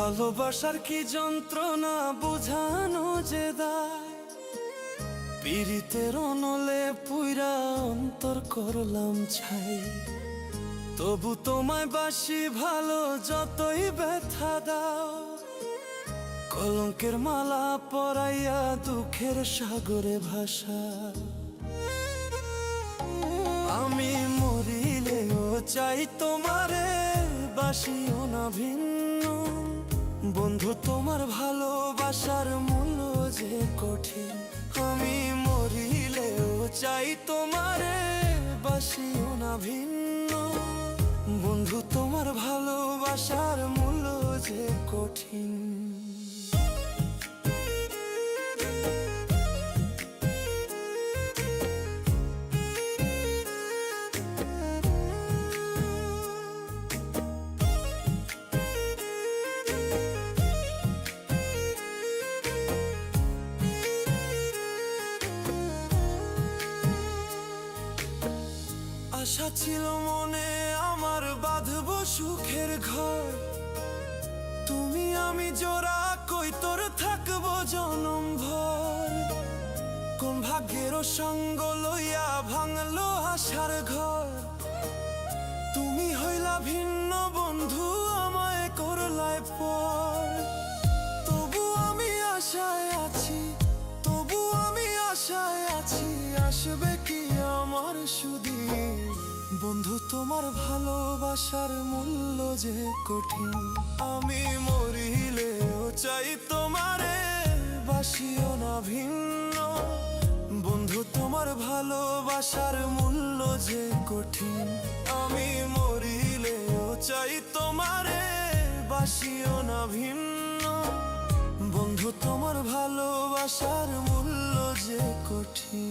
ভালোবাসার কি যন্ত্রণা বুঝানো যে দায়, পীড়িতের অনলে পুইরা অন্তর করলাম ছাই। তবু তোমায় বাসি ভালো যতই ব্যথা দাও, কলঙ্কের মালা পরাইয়া দুঃখের সাগরে ভাষা। আমি মরিলেও চাই তোমারে বাসিও না ভিন্ন, বন্ধু তোমার ভালোবাসার মূল্য যে কঠিন। আমি মরিলেও চাই তোমারে বাসিও না ভিন্ন, বন্ধু তোমার ভালোবাসার মূল্য যে কঠিন। আশা ছিল মনে আমার বাঁধব সুখের ঘর, তুমি আমি জোড়া কই তোর থাকবো জনম ভর। কোন ভাগ্যের সঙ্গ লইয়া ভাঙলো আশার ঘর, তুমি হইলা ভিন্ন বন্ধু আমায় করলায় পর। তবু আমি আশায় আছি, তবু আমি আশায় আছি, আসবে কি আমার সুদিন। বন্ধু তোমার ভালোবাসার মূল্য যে কঠিন। আমি মরিলেও চাই তোমারে বাসিও না ভিন্ন, বন্ধু তোমার ভালোবাসার মূল্য যে কঠিন। আমি মরিলেও চাই তোমারে বাসিও না ভিন্ন, বন্ধু তোমার ভালোবাসার মূল্য যে কঠিন।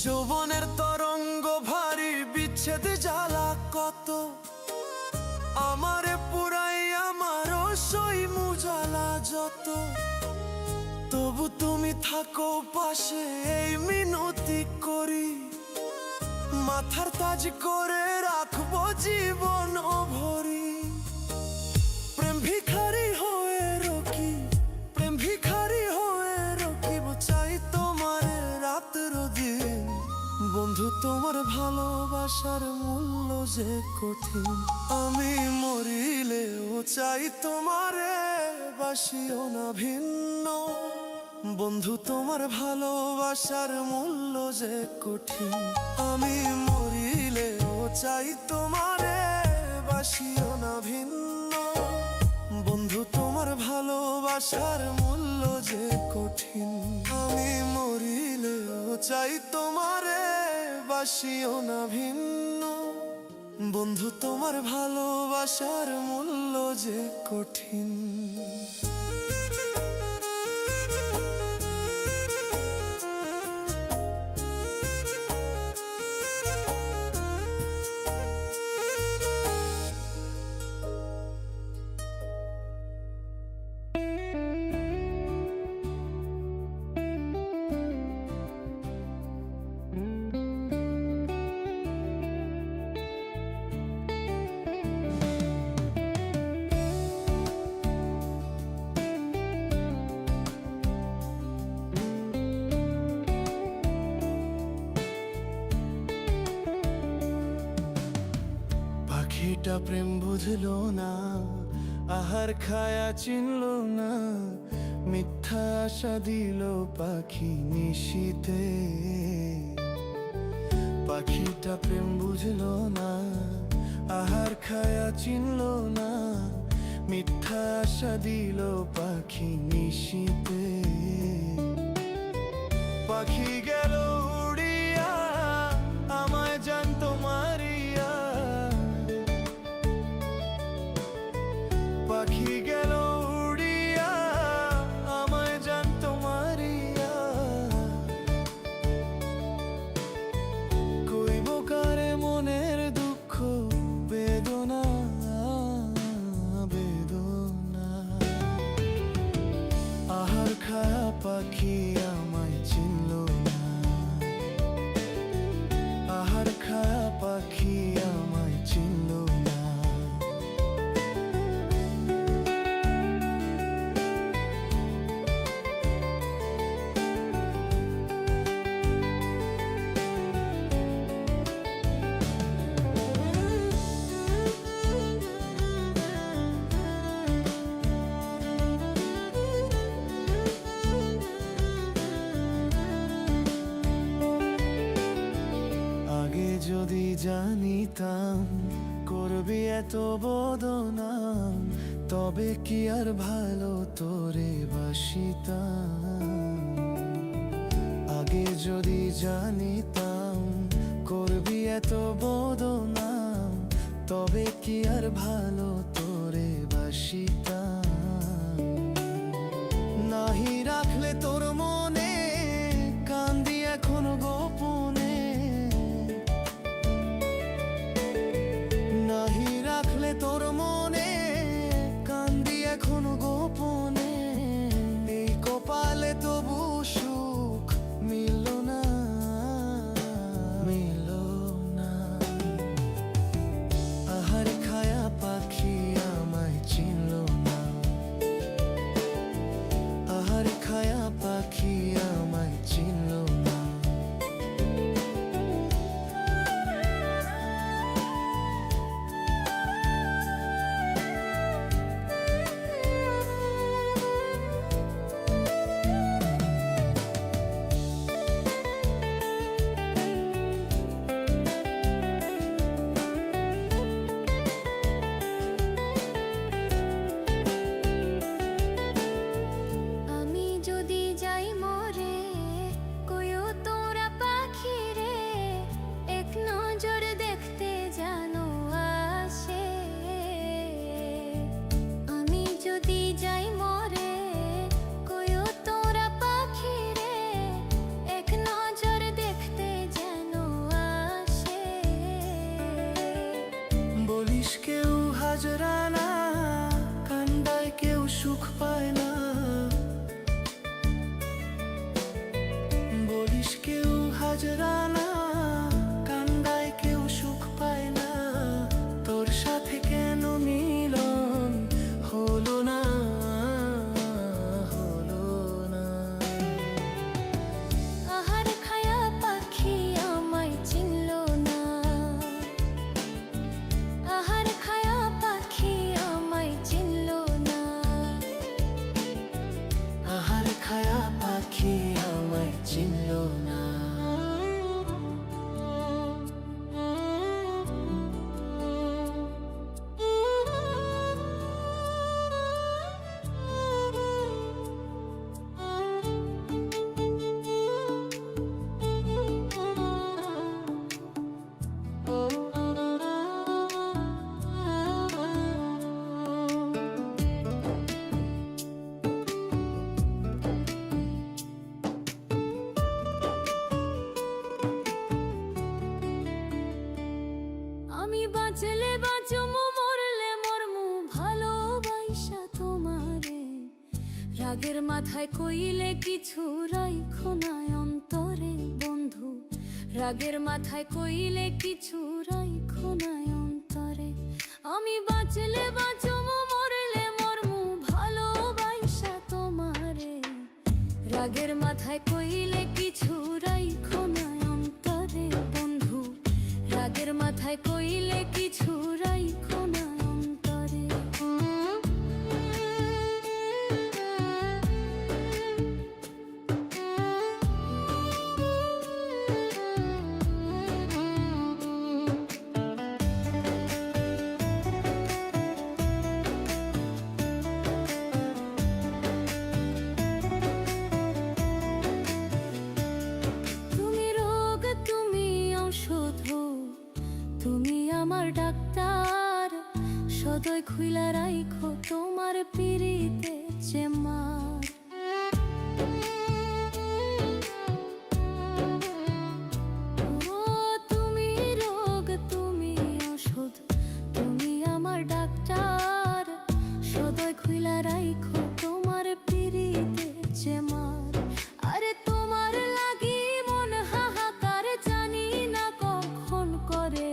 যৌবনের তরঙ্গ ভারী বিচ্ছেদ জ্বালা কত, আমারে পুরাই আমার সই মুজালা যত। তবু তুমি থাকো পাশে এই মিনতি করি, মাথার তাজ করে রাখবো জীবন ভরি। প্রেম ভিখারি হয়ে রকি, প্রেম ভিখারি হয়ে রকিব চাই তোমার রাত দিন। বন্ধু তোমার ভালোবাসার মূল্য যে কঠিন। আমি মরিলেও চাই তোমারে বাসিও না ভিন্ন, বন্ধু তোমার ভালোবাসার মূল্য যে কঠিন। আমি মরিলেও চাই তোমারে বাসিও না ভিন্ন, বন্ধু তোমার ভালোবাসার মূল্য যে কঠিন। আমি মরিলেও চাই তোমারে বাসিও না ভিন্ন, বন্ধু তোমার ভালোবাসার মূল্য যে কঠিন। পাখিটা প্রেম বুঝলো না, আহার খায়া চিনলো না, মিথ্যা আশা দিল পাখি নিশীতে। পাখিটা প্রেম বুঝলো না, আহার খায়া চিনলো না, মিথ্যা আশা দিল পাখি নিশীতে। পাখি গেল উড়িয়া আমায় জানতো মারিয়া, পাখি গেল উড়িয়া জানিতাম করবি এত বদনাম, তবে কি আর ভালো তোরে বাসিতাম। আগে যদি জানিতাম করবি এত বদনাম, তবে কি আর ভালো তোরে বাসিতাম। নাহি রাখলে তোর মনে কান্দি এখন গোপনে, নাহি রাখলে তোর মনে কান্দি এখন গোপনে। এই কপালে তবু সুখ মিলল না, মিলল না। আহার খায়া পাখি আমায় চিনল না, আহার খায়া পাখি আমায় চিনল না। কেউ হাজরানা কান্দায় কেউ সুখ পায় না, বলিস কেউ হাজরানা কান্দায় কেউ সুখ পায় না। তোর সাথে কেন মিলন হলো না, হলো না। আহার খায়া পাখি আমায় চিনল না, আহার খায়া পাখি আমায় চিনল না, আহার খায়া পাখি আমায় চিনল না। আমি বাঁচলে বাঁচমু মরলে মরমু ভালোবাসা তোমারে। রাগের মাথায় কইলে কিছু রাইখো না অন্তরে বন্ধু, রাগের মাথায় কইলে কিছু রাইখো না অন্তরে। আমি বাঁচলে বাঁচমু মরলে মরমু ভালোবাসা তোমারে। রাগের মাথায় কইলে কিছু রাইখো না অন্তরে বন্ধু, রাগের মাথায় কইলে কিছু রাইখো না অন্তরে। তুমি রোগ তুমি ঔষধ, তুমি আমার ডাক্তার। সদয় খুইলা রাইখো তোমার পিরিতে চেমার। ও তুমি রোগ তুমি ঔষধ, তুমি আমার ডাক্তার। সদয় খুইলা রাইখো তোমার পিরিতে চেমার। আরে তোমার লাগি মন হাহাকার জানি না কখন করে।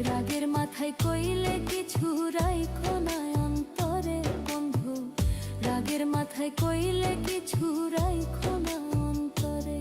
রাগের মাথায় কইলে কিছু রাইখো না অন্তরে বন্ধু, রাগের মাথায় কইলে কিছু রাইখো না অন্তরে।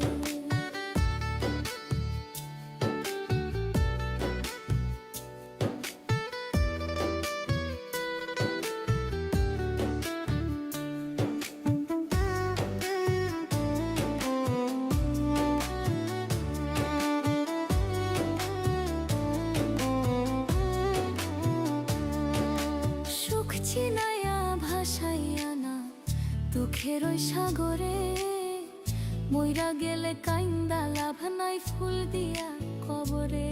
মইরা গেলে কাইন্দা লাভ নাই ফুল দিয়া কবরে।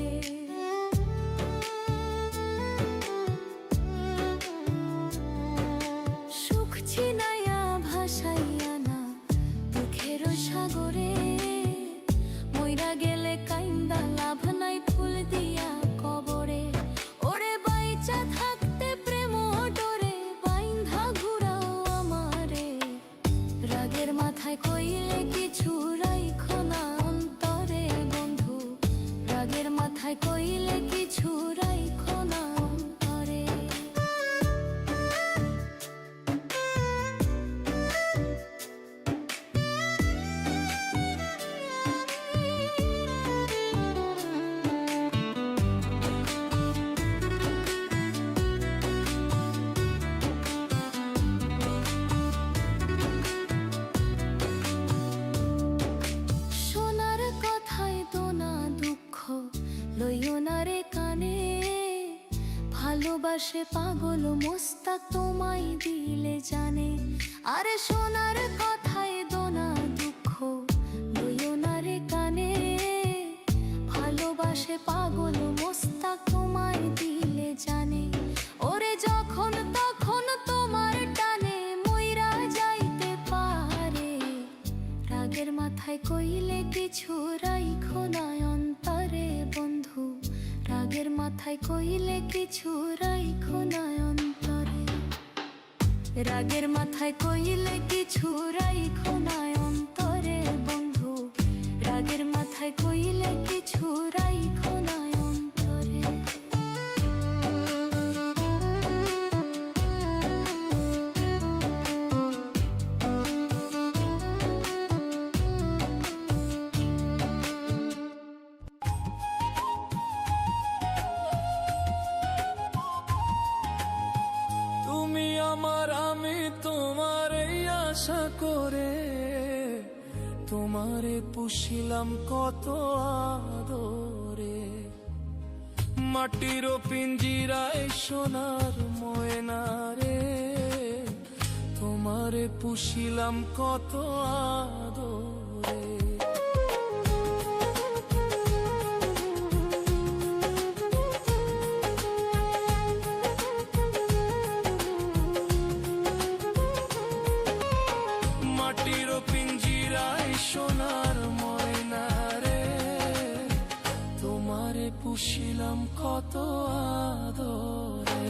সুখ ছিনাইয়া ভাসাইয়া না দুঃখের সাগরে, মইরা গেলে কাইন্দা লাভ নাই ফুল দিয়া কবরে। ওরে বাইচা থাকতে প্রেম ডোরে বাইন্ধা ঘুরাও আমারে, রাগের মাথায় কইলে কিছু রাইখো না অন্তরে বন্ধু, রাগের মাথায় কইলে কিছু রাইখো না অন্তরে। লইও না রে কানে, ভালোবাসে পাগল মোস্তাক তোমায় দিলে জানে। আরে সোনার কথায় দোনা দুঃখ লইও না রে কানে, ভালোবাসে পাগল মোস্তাক তোমায় দিলে জানে। ওরে যখন তখন তোমার টানে মইরা যাইতে পারে, রাগের মাথায় কইলে কিছু রাইখো না অন্তরে বন্ধু, রাগের মাথায় কইলে কিছু রাইখো না অন্তরে। রাগের মাথায় কইলে কিছু রাইখো না অন্তরে বন্ধু, রাগের মাথায় কইলে কিছু রাইখো না অন্তরে। আমার আমি তোমার এই আশা করে, তোমারে পুষিলাম কত আদরে। মাটির পিঞ্জিরায় সোনার ময়না রে, তোমারে পুষিলাম কত আদরে। মাটির পিঞ্জিরায় সোনার ময়না রে, তোমারে পুষিলাম কত আদরে।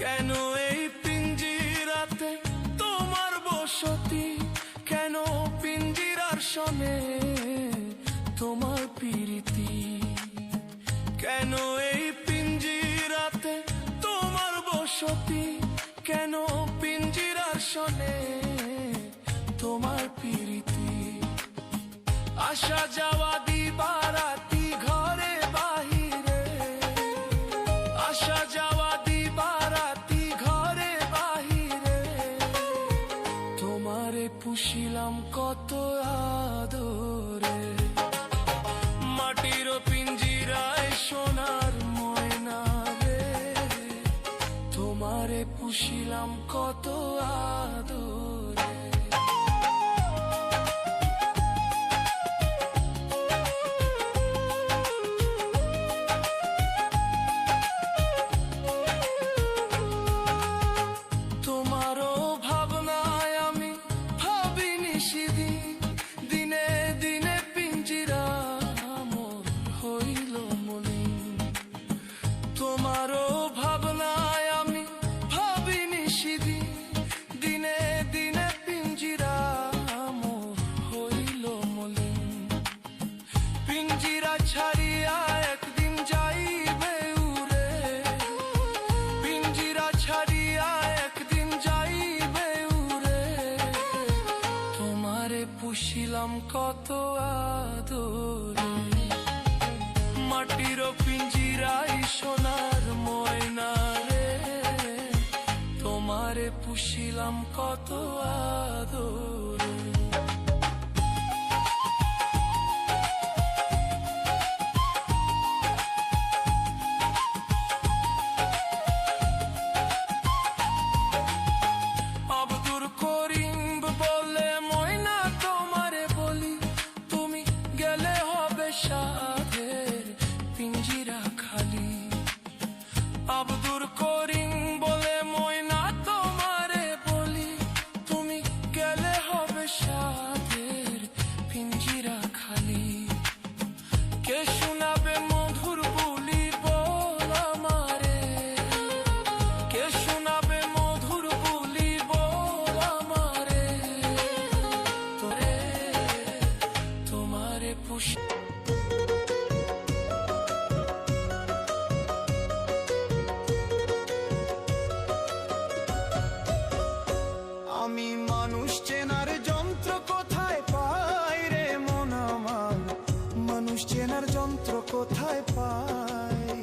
কেন এই পিঞ্জিরাতে তোমার বসতি, কেন পিঞ্জিরার সনে তোমার প্রীতি। কেন এই পিঞ্জিরাতে তোমার বসতি, কেন পিঞ্জিরার সনে তোমার প্রীতি। আসা যাওয়া দিবারাতি ঘরে বাহিরে, আসা যাওয়া দিবারাতি ঘরে বাহিরে, তোমারে পুষিলাম কত আদরে। মাটির পিঞ্জিরায় সোনার ময়না রে, তোমারে পুষিলাম কত আদরে। তোমারও ভাবনায় আমি ভাবিনি সেদিন, দিনে দিনে পিঞ্জিরা মোর হইল মলিন। পিঞ্জিরা ছাড়িয়া একদিন যাইবে উড়ে, পিঞ্জিরা ছাড়িয়া একদিন যাইবে উড়ে। তোমারে পুষিলাম কত আদরে, মাটির পিঞ্জিরায় সোনার ময়না। পুষিলাম কত আদরে। আব্দুল করিম বলে ময়না তোমারে বলি, তুমি গেলে হবে সাধের পিঞ্জিরা খালি। আব্দুল করিম বলে ময়না তোমারে বলি, তুমি গেলে হবে সাধের পিঞ্জিরা খালি। কে শোনাবে মধুর বুলি বল আমারে, কে শোনাবে মধুর বুলি বল আমারে, তোরে তোমারে পুষি। আমি মানুষ চেনার যন্ত্র কোথায় পাই রে মন আমার, মানুষ চেনার যন্ত্র কোথায় পাই।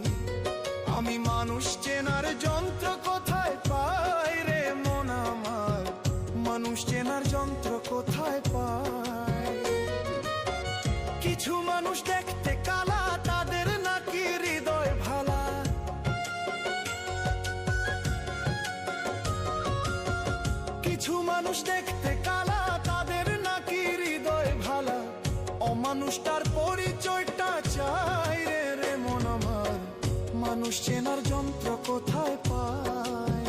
আমি মানুষ চেনার যন্ত্র কোথায় পাই রে মন আমার, মানুষ চেনার যন্ত্র কোথায় পাই। কিছু মানুষ দেখতে কালা, তাদের নাকি হৃদয় ভালা। কিছু মানুষ দেখতে কালা, তাদের নাকি হৃদয় ভালা। অমানুষটার পরিচয়টা চাই রে রে মন আমার, মানুষ চেনার যন্ত্র কোথায় পাই।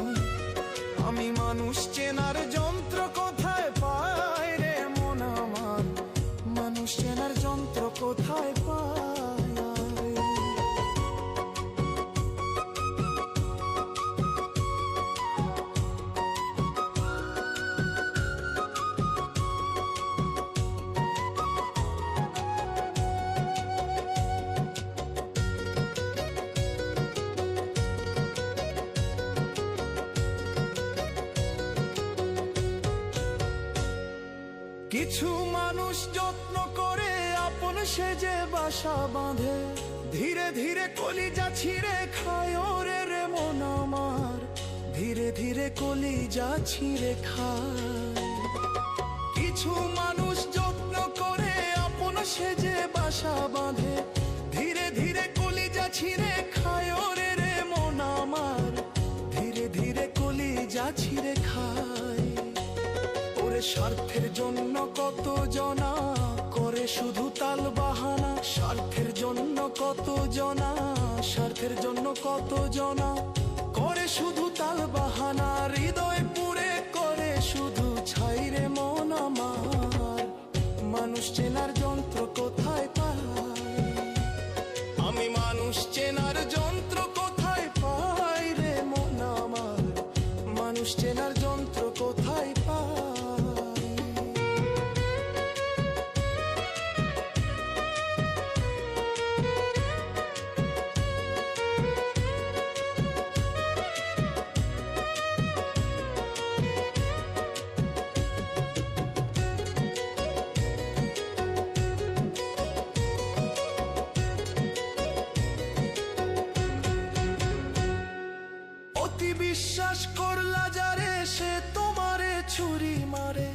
আমি মানুষ চেনার যন্ত্র কোথায় পাই রে মন আমার, মানুষ চেনার যন্ত্র কোথায় পাই। কিছু মানুষ যত্ন করে আপন সেজে বাসা বাঁধে, ধীরে ধীরে কলিজা ছিঁড়ে খায় ওরে রে মন আমার, ধীরে ধীরে কলিজা ছিঁড়ে খায়। কিছু মানুষ যত্ন করে আপন সেজে বাসা বাঁধে, ধীরে ধীরে কলিজা ছিঁড়ে খায় ওরে রে মন আমার, ধীরে ধীরে কলিজা ছিঁড়ে খায়। ওরে স্বার্থের জন্য কত জনা করে শুধু তাল বাহানা, স্বার্থের জন্য কত জনা, স্বার্থের জন্য কত জনা করে শুধু তাল বাহানা। হৃদয় পুরে করে শুধু ছাই রে মন আমার, মানুষ চেনার যন্ত্র কোথায় পাই। আমি মানুষ চেনার যন্ত্র কোথায় পাই রে মন আমার, মানুষ চেনার যন্ত্র কোথায় পাই। বিশ্বাস করলা যারে সে তোমারে ছুরি মারে,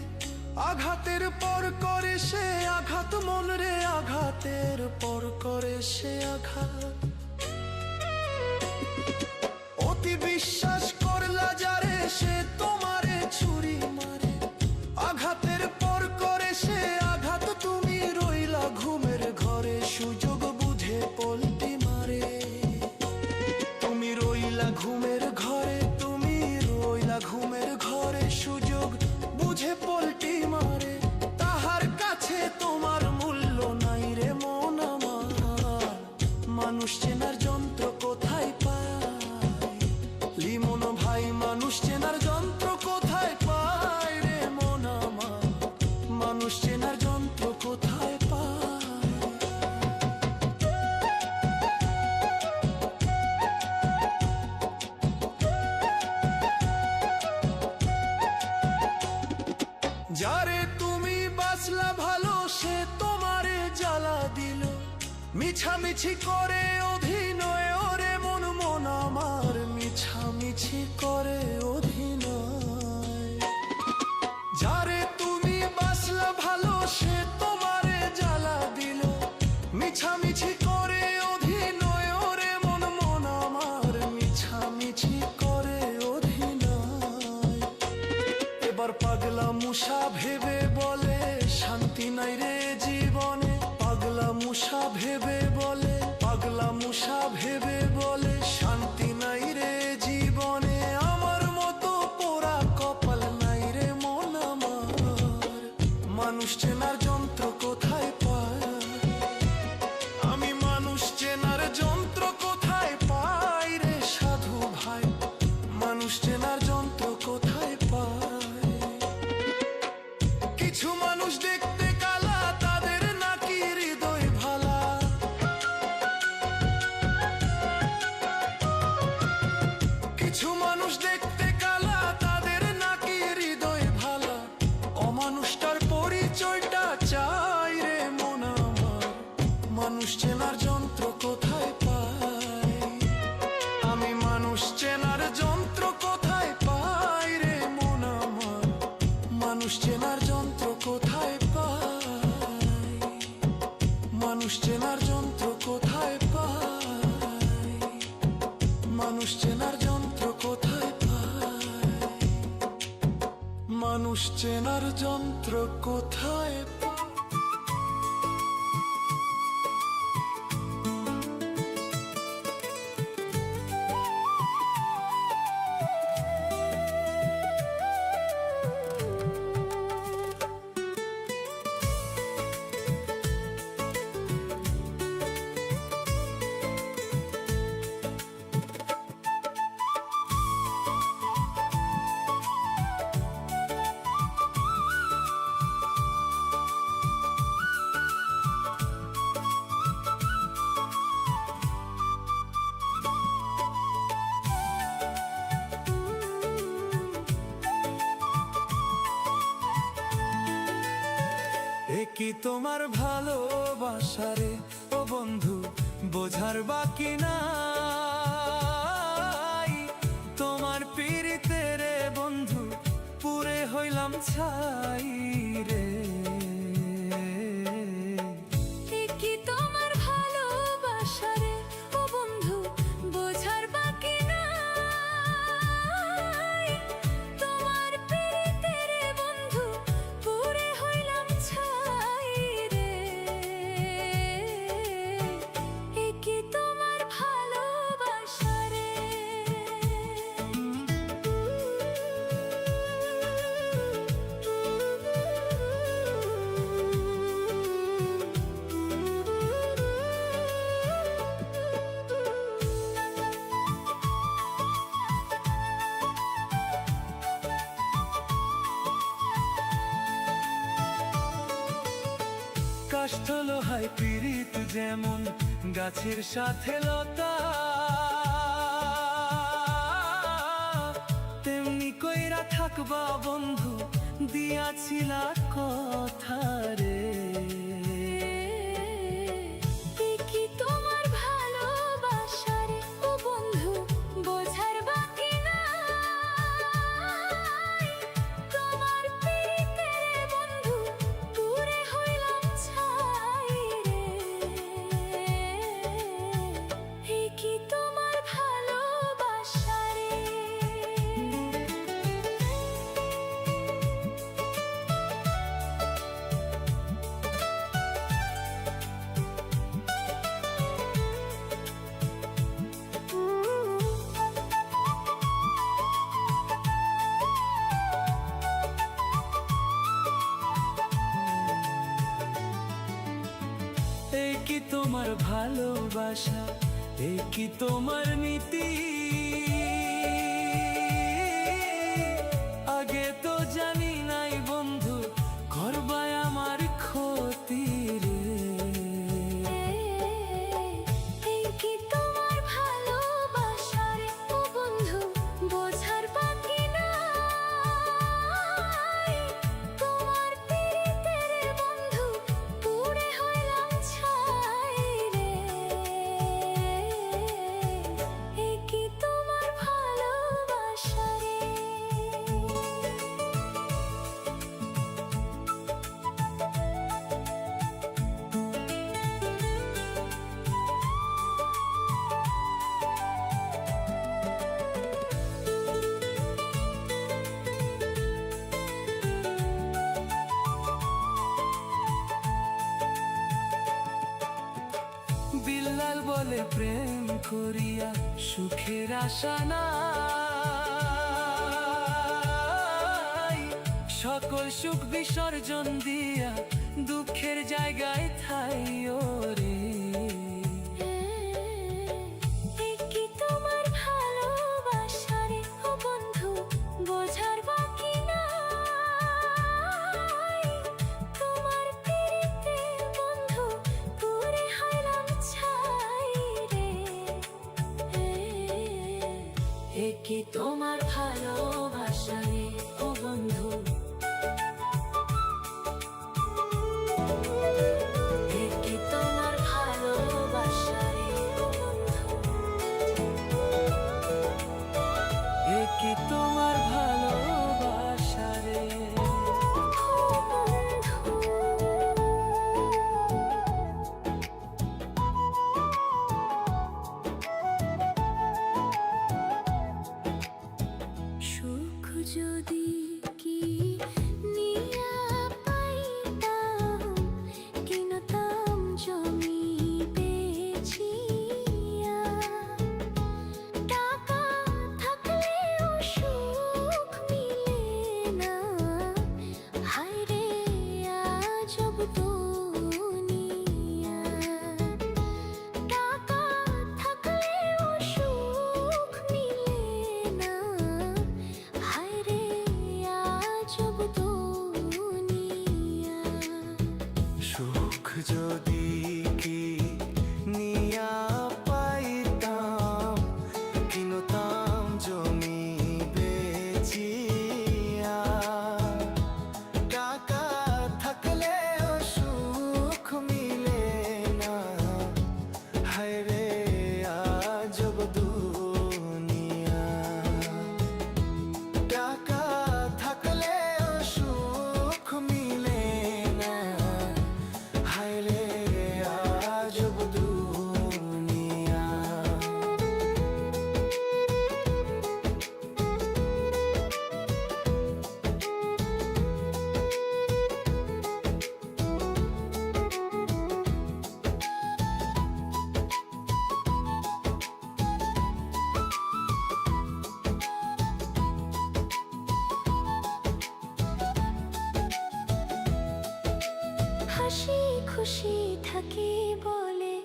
আঘাতের পর করে সে আঘাত মন রে, আঘাতের পর করে সে আঘাত। অতি বিশ্বাস করলা যারে সে তোমারে ছুরি মারে, আঘাতের পর করে সে আঘাত। তুমি রইলা ঘুমের ঘরে সুযোগ বুঝে পল্টি মারে, তুমি রইলা ঘুমের ঘরে, তুমি রইলা ঘুমের ঘরে সুযোগ বুঝে পল্টি মারে। তাহার কাছে তোমার মূল্য নাই রে মন আমার, মানুষ চেনার যন্ত্র কোথায় পাই। লিমন ভাই মানুষ চেনার যন্ত্র কোথায় পাই রে মন আমার, মানুষ চেনার যন্ত্র কোথায় পাই। যারে তুমি বাসলা ভালো সে তোমারে জ্বালা দিল, মিছামিছি করে অভিনয় ওরে মন মন আমার, মিছামিছি করে অভিনয়। মানুষ চেনার যন্ত্র কোথায় পায়, মানুষ চেনার যন্ত্র কোথায় পায়? এ কি তোমার ভালোবাসা রে ও বন্ধু, বোঝার বাকি নাই। তোমার পীড়িতে রে বন্ধু, পুরে হইলাম ছাই রে। এ কি তোমার ভালোবাসা রে ও বন্ধু, বোঝার বাকি নাই। তোমার পীড়িতে রে বন্ধু, পুরে হইলাম ছাই রে। এ কি তোমার ভালোবাসা রে। কাষ্ঠ লোহায় পীড়িত যেমন গাছের সাথে লতা, তেমনি কইরা থাকবা বন্ধু, দিয়াছিলা কথা রে। এ কি তোমার ভালোবাসা রে ও বন্ধু, বোঝার বাকি নাই। তোমার পীড়িতে রে বন্ধু, পুরে হইলাম ছাই রে। এ কি তোমার ভালোবাসা রে। এই কি তোমার ভালোবাসা, এই কি তোমার নীতি, আগে তো জানি নাই বন্ধু, করবায় আমার ক্ষতি রে। এ কি তোমার ভালোবাসা রে ও বন্ধু, বোঝার বাকি নাই। তোমার পীড়িতে রে বন্ধু, পুরে হইলাম ছাই রে। এ কি তোমার ভালোবাসা রে। বিল্লাল বলে প্রেম করিয়া সুখের আশা নাই, সকল সুখ বিসর্জন দিয়া দুঃখের জায়গায় ঠাই ওরে। এ কি তোমার ভালোবাসা রে ও বন্ধু, বোঝার বাকি নাই। তোমার পীড়িতে বন্ধু, পুরে হইলাম ছাই রে। এ কি তোমার ভালোবাসা রে ও বন্ধু, এ কি তোমার ভালোবাসা রে ও বন্ধু, এ কি তোমার ভালোবাসা রে। ও বন্ধু। খুশি থাকি বলে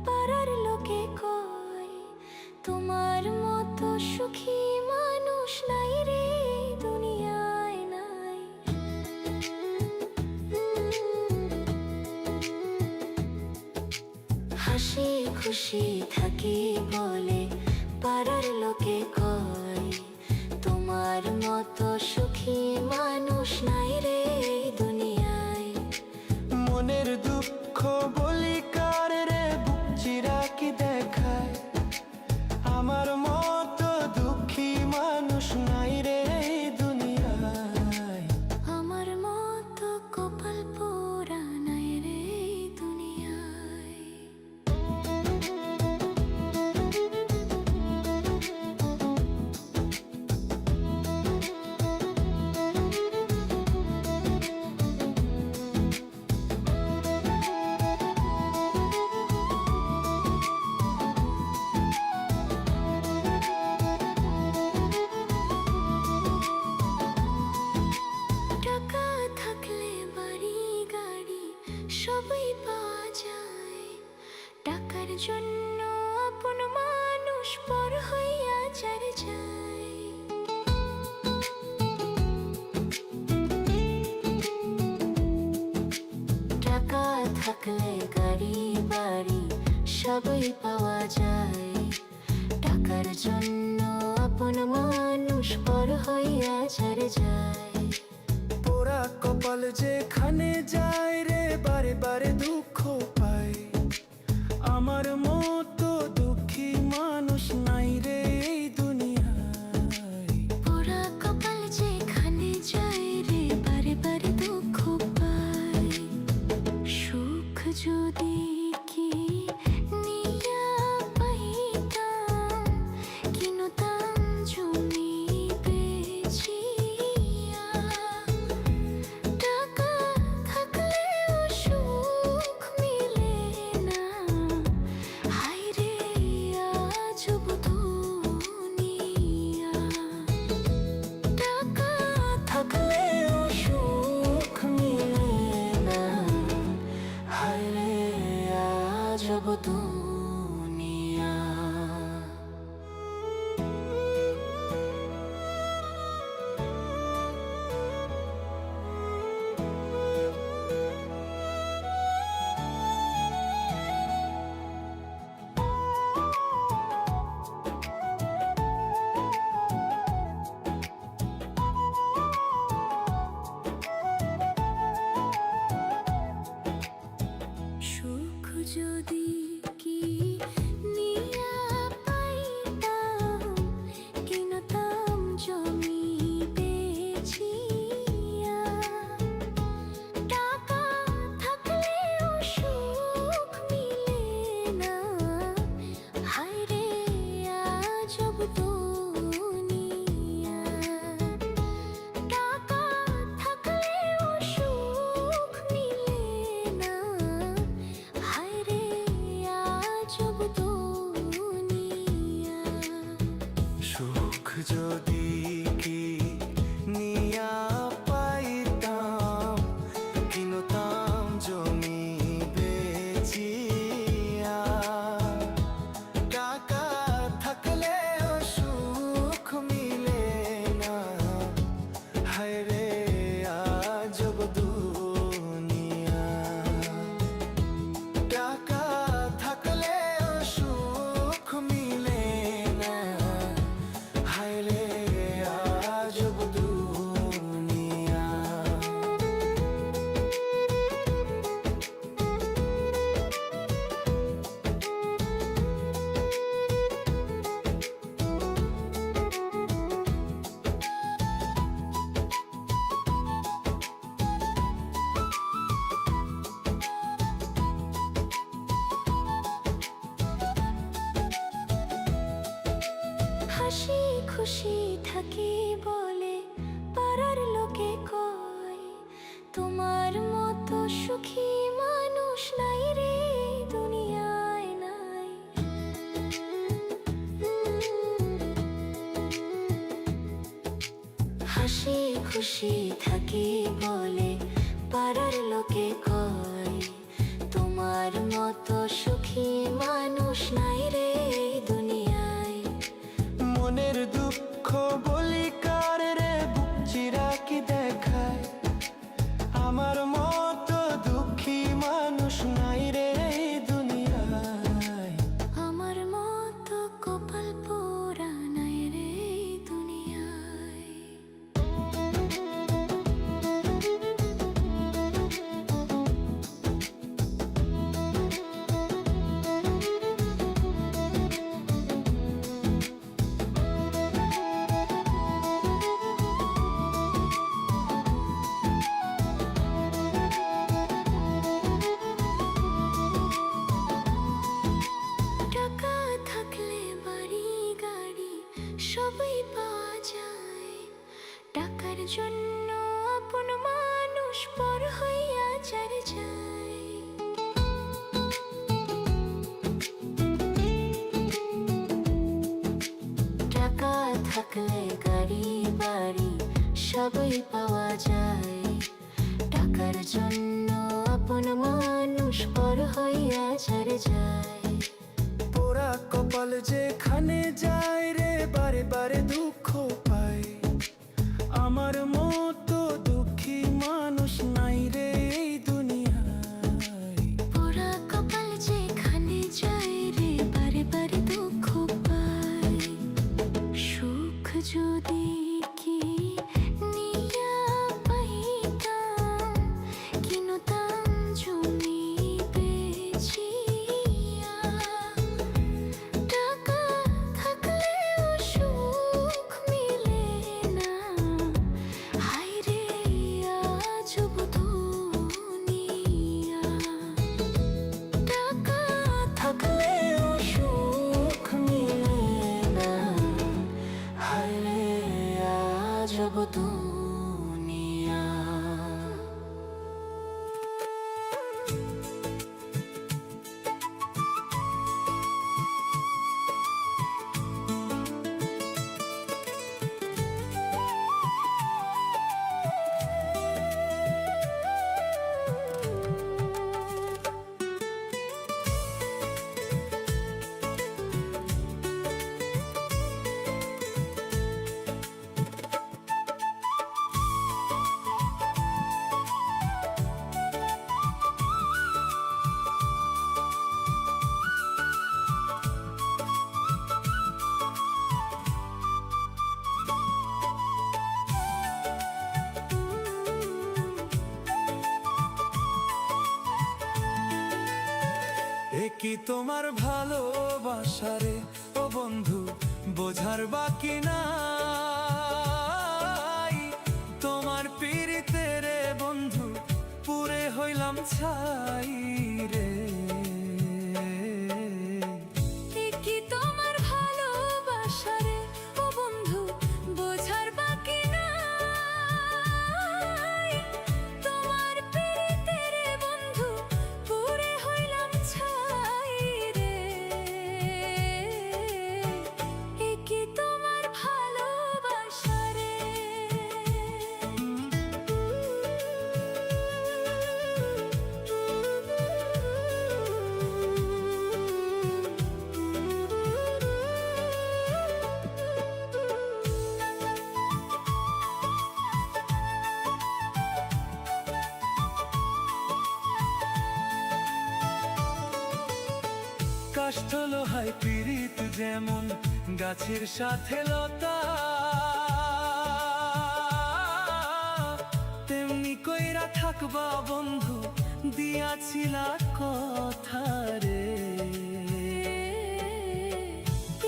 পাড়ার লোকে কয়, তোমার মতো সুখী মানুষ নাই রে দুনিয়ায় নাই। হাসি খুশি থাকি বলে পাড়ার লোকে কয়, তোমার মতো সুখী মানুষ নাই রে দুনিয়ায়। মনের দুঃখ বলি কার রে, বুক চিরা কি দেখায়, আমার মতো দুঃখী মানুষ নাই রে দুনিয়ায়। আমার মতো কপাল পোড়া নাই রে দুনিয়ায়। টাকা থাকলে বাড়ি গাড়ি সবই পাওয়া যায়, টাকার জন্য আপন মানুষ পর হইয়া যারে যায়। টাকা থাকলে গাড়ি বাড়ি সবই পাওয়া যায়, টাকার জন্য আপন মানুষ পর হইয়া যারে যায়। পোড়া কপাল যেখানে যায় রে, বারে বারে দুঃখ পায়, আমার মতো দুঃখী মানুষ নাই রে এই দুনিয়ায়। পোড়া কপাল যেখানে যায় রে, বারে বারে দুঃখ পায়। সুখ যদি কি নিয়া পাইতাম, কিনতাম জমি বেচিয়া। টাকা থাকলেও সুখ মিলে না, হায় রে আজব দুনিয়া। টাকা থাকলেও সুখ মিলে না, হায় রে আজব দুনিয়া। সুখ যদি কি নিয়া পাইতাম, কিনতাম জমি বেচিয়া। টাকা থাকলেও সুখ মিলে না, হায় রে আজব দুনিয়া। টাকা থাকলেও সুখ মিলে না, হায় রে আজব দুনিয়া। সুখ যদি কি নিয়া পাইতাম, কিনতাম জমি বেচিয়া। টাকা থাকলেও সুখ মিলে না, হায় রে আজব দুনিয়া। টাকা থাকলেও সুখ মিলে না, হায় রে আজব দুনিয়া। হাসি খুশি থাকি বলে পাড়ার লোকে কয়, তোমার মতো সুখী মানুষ নাই রে দুনিয়ায় নাই। হাসি খুশি থাকি বলে পাড়ার লোকে কয়, তোমার মতো সুখী মানুষ নাই রে এই দুনিয়ায়। মনের দুঃখ বলি কার রে, বুক চিরা কি দেখায়। আমার মতো দুঃখী মানুষ নাই রে এই দুনিয়ায়। আমার মতো কপাল পোড়া নাই রে এই দুনিয়ায়। টাকা থাকলে বাড়ি গাড়ি সবই পাওয়া যায়, টাকার জন্য আপন মানুষ পর হইয়া চলে যায়। টাকা থাকলে গাড়ি বাড়ি সবই পাওয়া যায়, টাকার জন্য আপন মানুষ পর হইয়া চলে যায়। পোড়া কপাল যেখানে যায় রে, বারে বারে দুঃখ পায়। আমার মতো দুঃখী মানুষ নাই রে এই দুনিয়ায়। পোড়া কপাল যেখানে যায় রে, বারে বারে দুঃখ পায়। সুখ যদি কি নিয়া পাইতাম, কিনতাম জমি বেচিয়া। টাকা থাকলেও সুখ মিলে না, হায় রে আজব দুনিয়া। টাকা থাকলেও সুখ মিলে না, হায় রে আজব দুনিয়া। এ কি তোমার ভালোবাসা রে ও বন্ধু, বোঝার বাকি নাই। তোমার পিরিতে রে বন্ধু, পুরে হইলাম ছাই রে। এ কি তোমার ভালোবাসা রে ও বন্ধু, বোঝার বাকি নাই। তোমার পিরিতে রে বন্ধু, পুরে হইলাম ছাই রে। এ কি তোমার ভালোবাসা রে। কাষ্ঠ লোহায় পীড়িত যেমন গাছের সাথে লতা, তেমনি কইরা থাকবা বন্ধু, দিয়াছিলা কথা রে।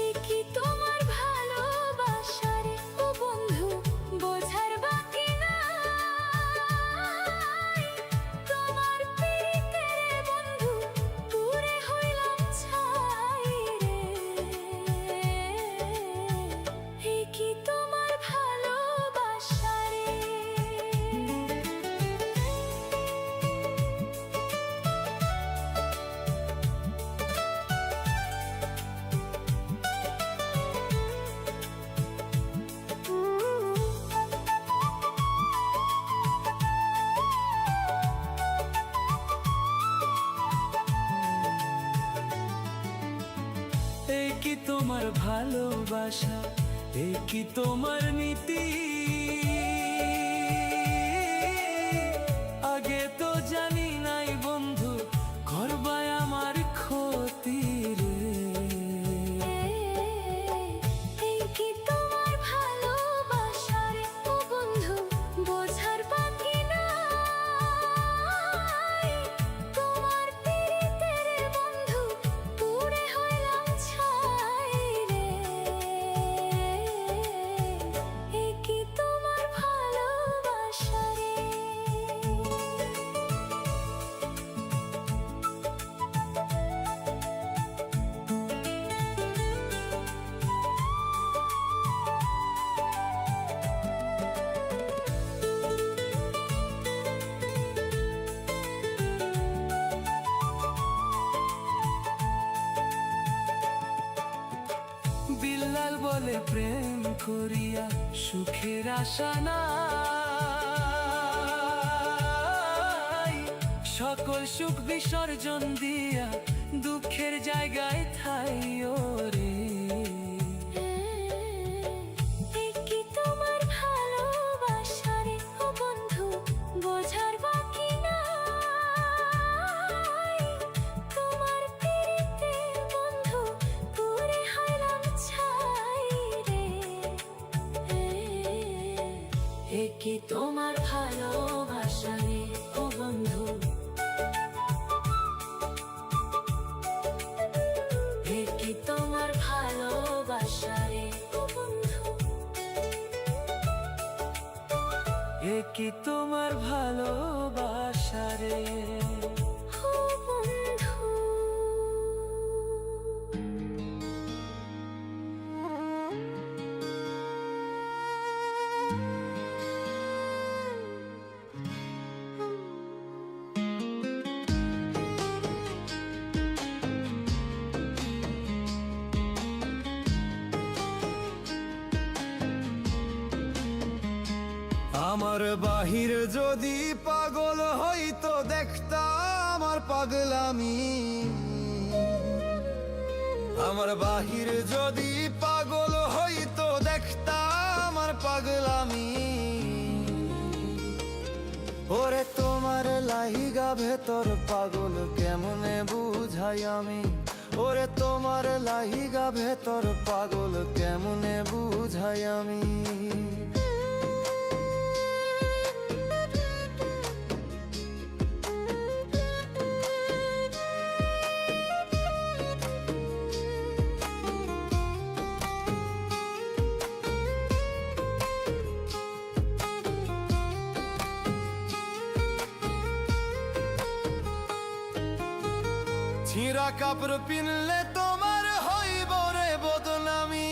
এ কি তোমার ভালোবাসা রে ও বন্ধু, বোঝার বাকি নাই। তোমার পিরিতে রে বন্ধু, পুরে হইলাম ছাই রে। এ কি তোমার ভালোবাসা রে। তোমার ভালোবাসা, এ কি তোমার নীতি? আগে তো জানি নাই বন্ধু, করবাই আমার ক্ষতি রে। এই কি তোমার ভালোবাসা রে ও বন্ধু, বোঝার বাকি নাই। তোমার পিরিতে রে বন্ধু, পুড়ে হইলাম ছাই রে। এই কি তোমার ভালোবাসা রে। বিল্লাল বলে প্রেম করিয়া সুখের আশা নাই, সকল সুখ বিসর্জন দিয়া দুঃখের জায়গায় ঠাই ওরে। এই কি তোমার ভালোবাসা রে ও বন্ধু, বোঝার বাকি নাই। তোমার পিরিতে বন্ধু, পুড়ে হইলাম ছাই রে। এ কি তোমার ভালোবাসা রে ও বন্ধু, এ কি তোমার ভালোবাসা রে ও বন্ধু। এ কি তোমার ভালোবাসা রে। ও বন্ধু। আমার বাহির যদি পাগল হইতো, দেখতাম আমার পাগলামি। আমার বাহির যদি পাগল হইতো, দেখতাম আমার পাগলামি। ওরে তোমার লাইগা ভেতর পাগল কেমনে বুঝাই আমি। ওরে তোমার লাইগা ভেতর পাগল কেমনে বুঝাই আমি। ছিঁড়া কাপড় পিনলে তোমার হইব রে বদনামি।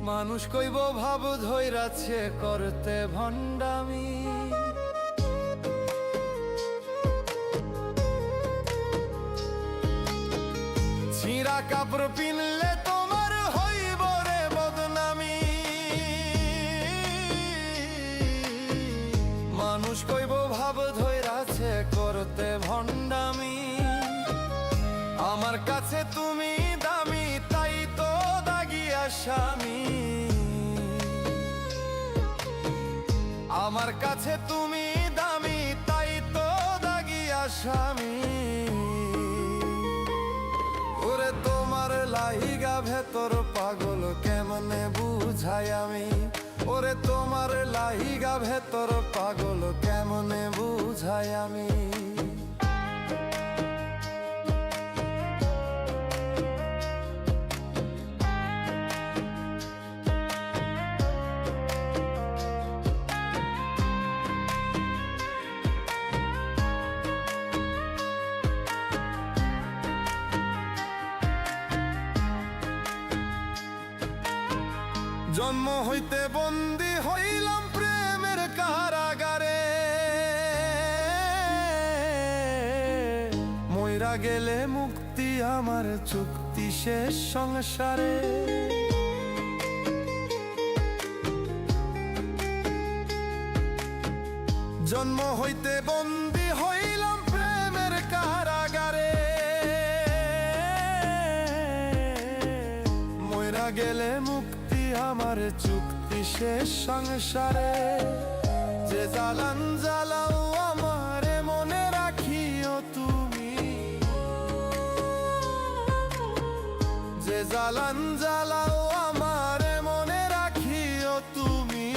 মানুষ কইব ভাব ধইরাছে করতে ভণ্ডামি। ছিঁড়া কাপড় পিনলে তোমার হইব রে বদনামি। মানুষ কইব ভাব ধইরাছে করতে ভণ্ডামি। আমার কাছে তুমি দামি, তাই তো দাগি আসামি। আমার কাছে তুমি দামি, তাই তো দাগি আসামি। ওরে তোমার লাইগা ভেতর পাগল কেমনে বুঝাই আমি। ওরে তোমার লাইগা ভেতর পাগল কেমনে বুঝাই আমি। জন্ম হইতে বন্দী হইলাম প্রেমের কারাগারে। মইরা গেলে মুক্তি আমার চুক্তি শেষ সংসারে। জন্ম হইতে বন্দী হইলাম প্রেমের কারাগারে। গেলে মুক্তি আমার চুক্তি শেষ সংসারে। যে জ্বালান জ্বালাও আমারে মনে রাখিও তুমি, যে জ্বালান জ্বালাও আমারে মনে রাখিও তুমি।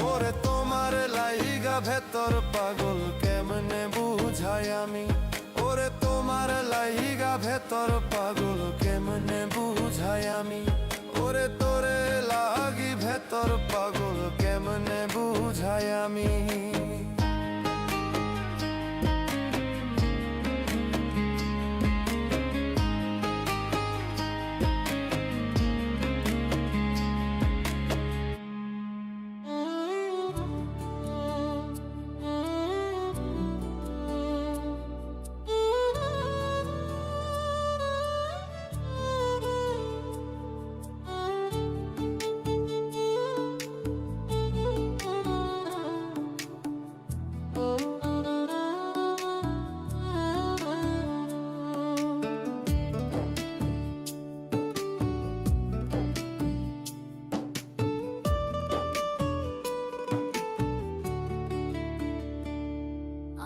ওরে তোমার লাইগা ভেতর পাগল কেমনে বুঝাই আমি, ওরে তোমার লাইগা ভেতর পাগল কেমনে বুঝাই আমি, ওরে তোরে লাগি ভেতর পাগল কেমনে বুঝাই আমি।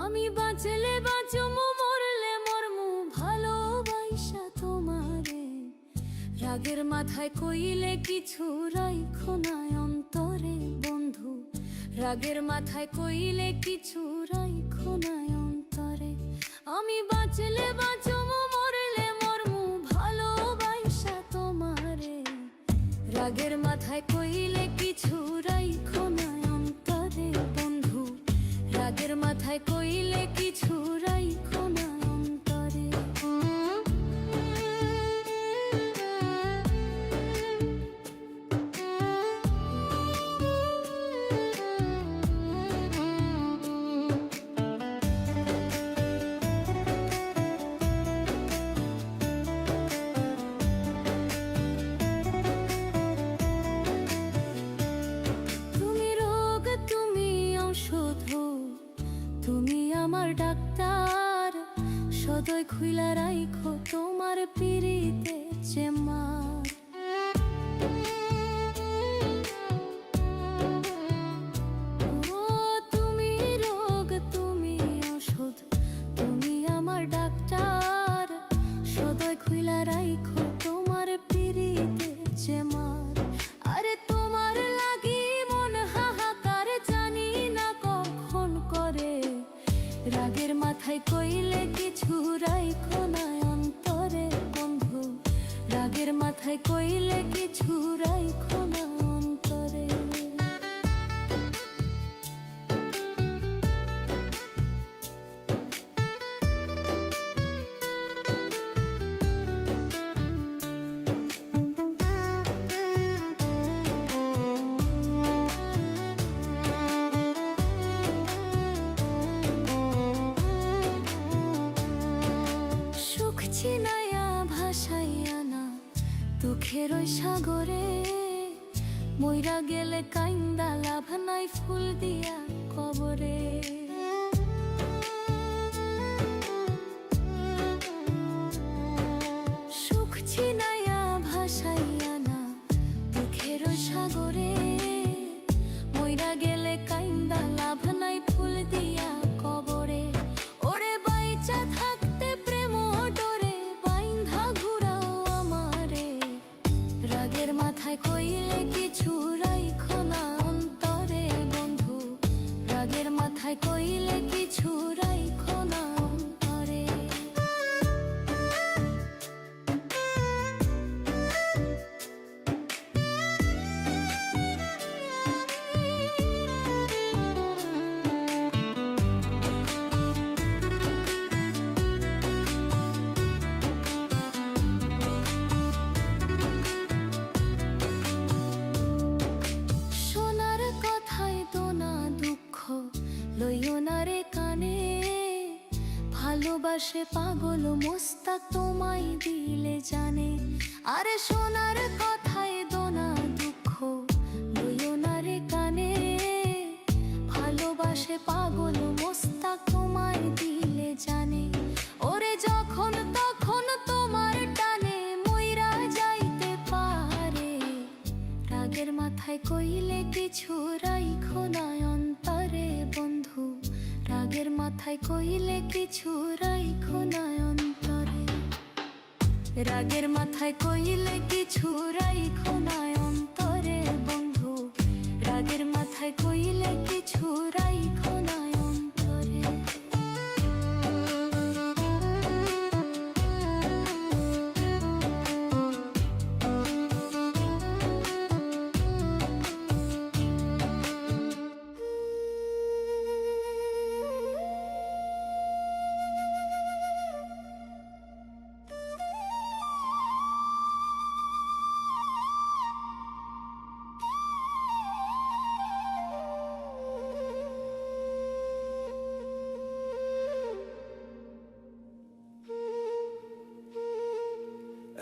আমি বাঁচলে বাঁচমু মরলে মরমু ভালোবাসা তোমারে। রাগের মাথায় কইলে কিছু রাইখো না অন্তরে বন্ধু, রাগের মাথায় কইলে কিছু রাইখো না অন্তরে। আমি বাঁচলে বাঁচমু মরলে মরমু ভালোবাসা তোমারে। রাগের মাথায় কইলে কিছু রাইখো না অন্তরে বন্ধু, রাগের মাথায় কইলে কিছু রাইখো না অন্তরে। তুমি রোগ তুমি ঔষধ, তুমি আমার ডাক্তার। সদয় খুইলা রাইখো তোমার পিরিতে চেম্বার। ও তুমি রোগ তুমি ঔষধ, তুমি আমার ডাক্তার। সদয় খুইলা রাইখো তোমার পিরিতে চেম্বার। আরে তোমার লাগি মন হাহাকার জানি না কখন করে। রাগের মাথায় কইলে কিছু রাইখো না অন্তরে বন্ধু, রাগের মাথায় কইলে কিছু রাইখো না অন্তরে। সুখ ছিনাইয়া ভাসাইয়া না দুঃখের ওই সাগরে। মইরা গেলে কাইন্দা লাভ নাই ফুল দিয়া কবরে। সুখ ছিনাইয়া ভাসাইয়া না দুঃখের ওই সাগরে। মইরা গেলে কাইন্দা লাভ নাই ফুল দিয়া কবরে। ওরে বাইচা থাকতে প্রেম ডরে বাইন্ধা ঘুরাও আমারে। রাগের মাথায় কইলে কিছু রাইখো না অন্তরে বন্ধু, রাগের মাথায় কইলে কিছু রাইখো না অন্তরে। সোনার কথায় দোনা দুঃখ লইও না রে কানে। ভালোবাসে পাগল মোস্তাক তোমায় দিলে জানে। আরে সোনার কথায় দোনা দুঃখ লইও না রে কানে। ভালোবাসে পাগল মোস্তাক তোমায় দিলে জানে। ওরে যখন তখন তোমার টানে মই মাথায় কইলে কিছু রাইখো না অন্তরে বন্ধু, রাগের মাথায় কইলে কিছু রাইখো না অন্তরে, রাগের মাথায় কইলে কিছু রাইখো না অন্তরে বন্ধু, রাগের মাথায় কইলে কিছু রাইখো না অন্তরে।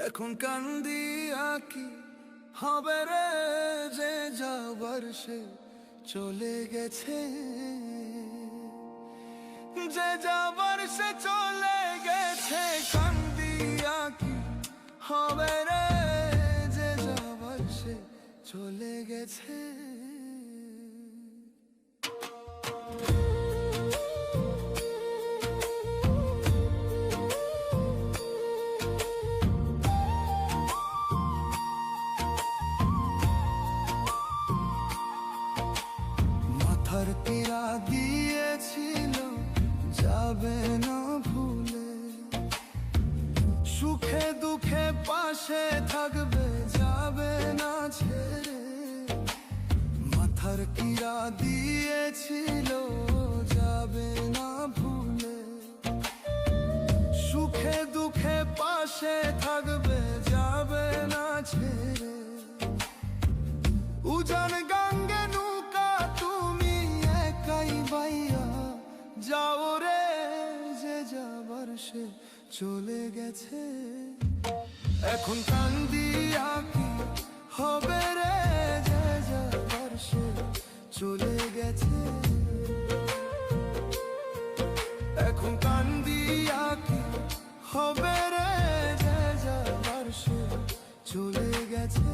এখন কান্দিয়া কি হবে রে, যে যাবার সে চলে গেছে, যে যাবার সে চলে গেছে। কান্দিয়া কি হবে রে, যে যাবার সে চলে গেছে। মাথার পীড়া দিয়েছিল যাবে না ভুলে, সুখে দুঃখে পাশে থাকবে যাবে না ছেড়ে। মাথার পীড়া দিয়েছিল যাবে না ভুলে, সুখে দুঃখে পাশে থাকবে যাবে না ছেড়ে। উজান গঙ্গে নৌকা তুমি একাই বাইয়া যাও রে, যে যাবার সে চলে গেছে। এখন কান্দিয়া কি হবে রে, যে যাবার সে চলে গেছে। এখন কান্দিয়া কি হবে রে, যে যাবার সে চলে গেছে।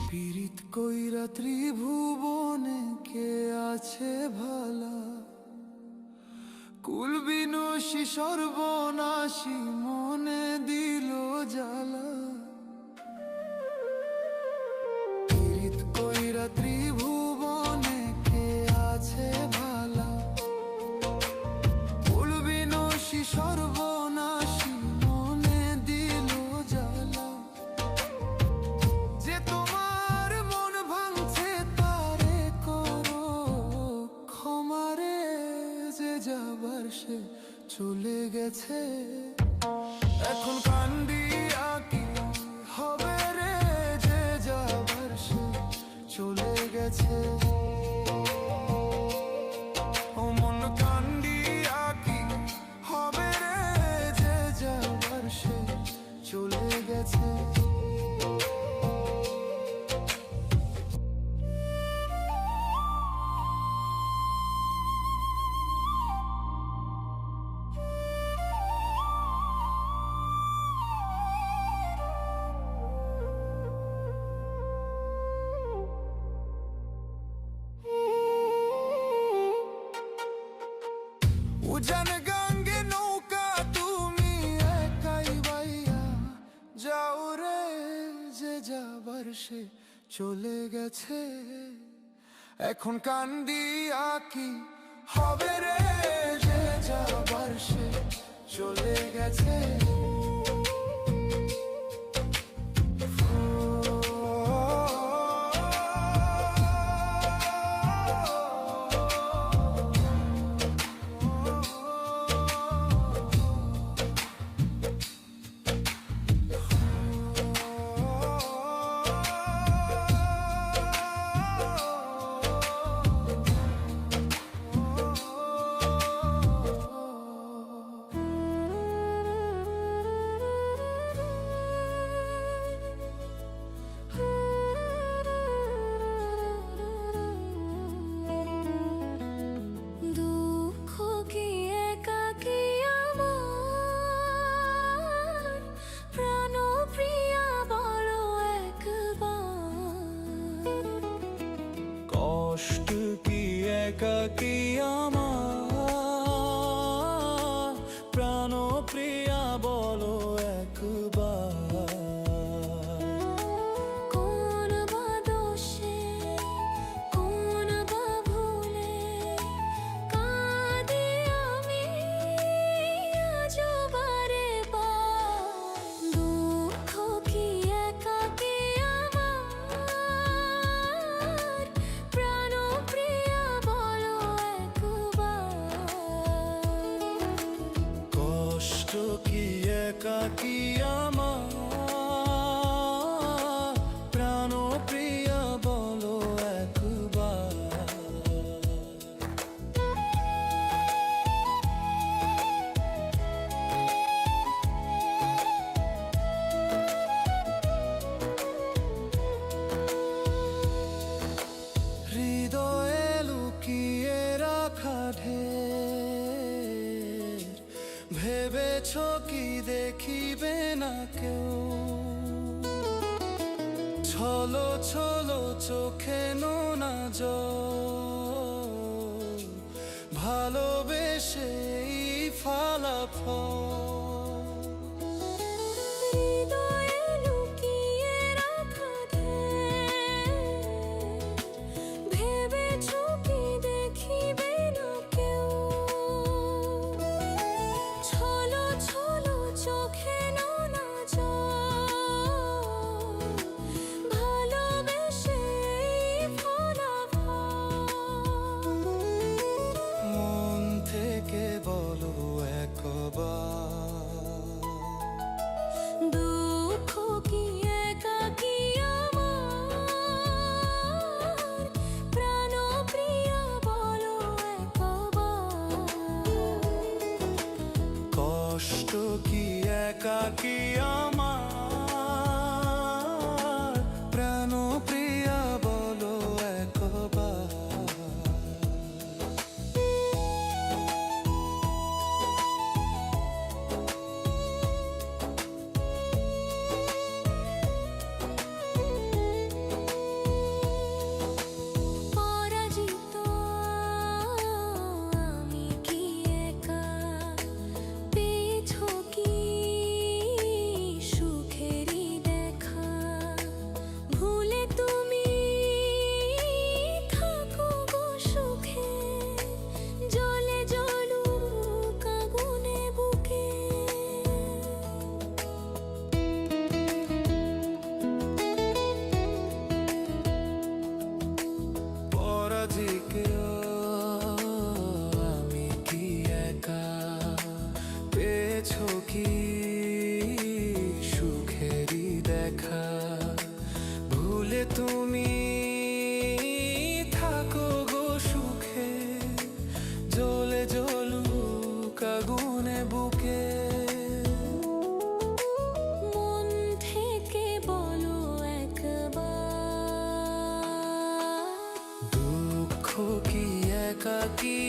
পীড়িত কইরা ত্রিভুবনে কে আছে ভালা, কুলবিনসী সর্বনাশী মনে দিল জ্বালা। পীড়িত কইরা ত্রিভুবনে কে আছে ভালা, কুলবিনসী সর্বনাশী মনে দিল জ্বালা। যে তোমার মন ভাঙছে তারে করো ক্ষমারে, যে যাবার সে চলে গেছে। এখন কান্দিয়া কি হবে রে, যে যাবার সে চলে গেছে। ও মন কান্দিয়া কি হবে রে, যে যাবার সে চলে গেছে। উজান গঙ্গে নৌকা তুমি একাই বাইয়া যাও রে, যে যাবার সে চলে গেছে। এখন কান্দিয়া কি হবে রে, যে যাবার সে চলে গেছে। একাকী আমার প্রাণ প্রিয়া বলো একবার। কোন বা দোষে কোন বা ভুলে কাঁদি আমি আজও বারে বার। দুঃখ কি একাকী আমার প্রাণ প্রিয়া বলো একবার। কষ্ট কি একাকী আমার প্রাণ প্রিয়া বলো একবার। হৃদয়ে লুকিয়ে রাখা ঢের ভেবেছ কি দেখিবে না কেউ। ছলো ছলো চোখে নোনা জল ভালোবেসে ফলাফল। হৃদয়ে লুকিয়ে রাখা ঢের ভেবেছ কি দেখিবে না কেউ। ছলো ছলো চোখে নোনা জল ভালোবেসে ফলাফল। মন থেকে বলো একবার। দুঃখ কি একাকী আমার প্রাণ প্রিয়া বলো একবার। কষ্ট কি একাকী আমার প্রাণ প্রিয়া বলো একবার। পরাজিত আমি কি একা পেয়েছ কি সুখেরই দেখা। ভুলে তুমি থাকো গো সুখে জ্বলে জ্বলুক আগুনে বুকে। পরাজিত আমি কি একা পেয়েছ কি সুখেরই দেখা। ভুলে তুমি থাকো গো সুখে জ্বলে জ্বলুক আগুনে বুকে। মন থেকে বলো একবার। দুঃখ কি একাকী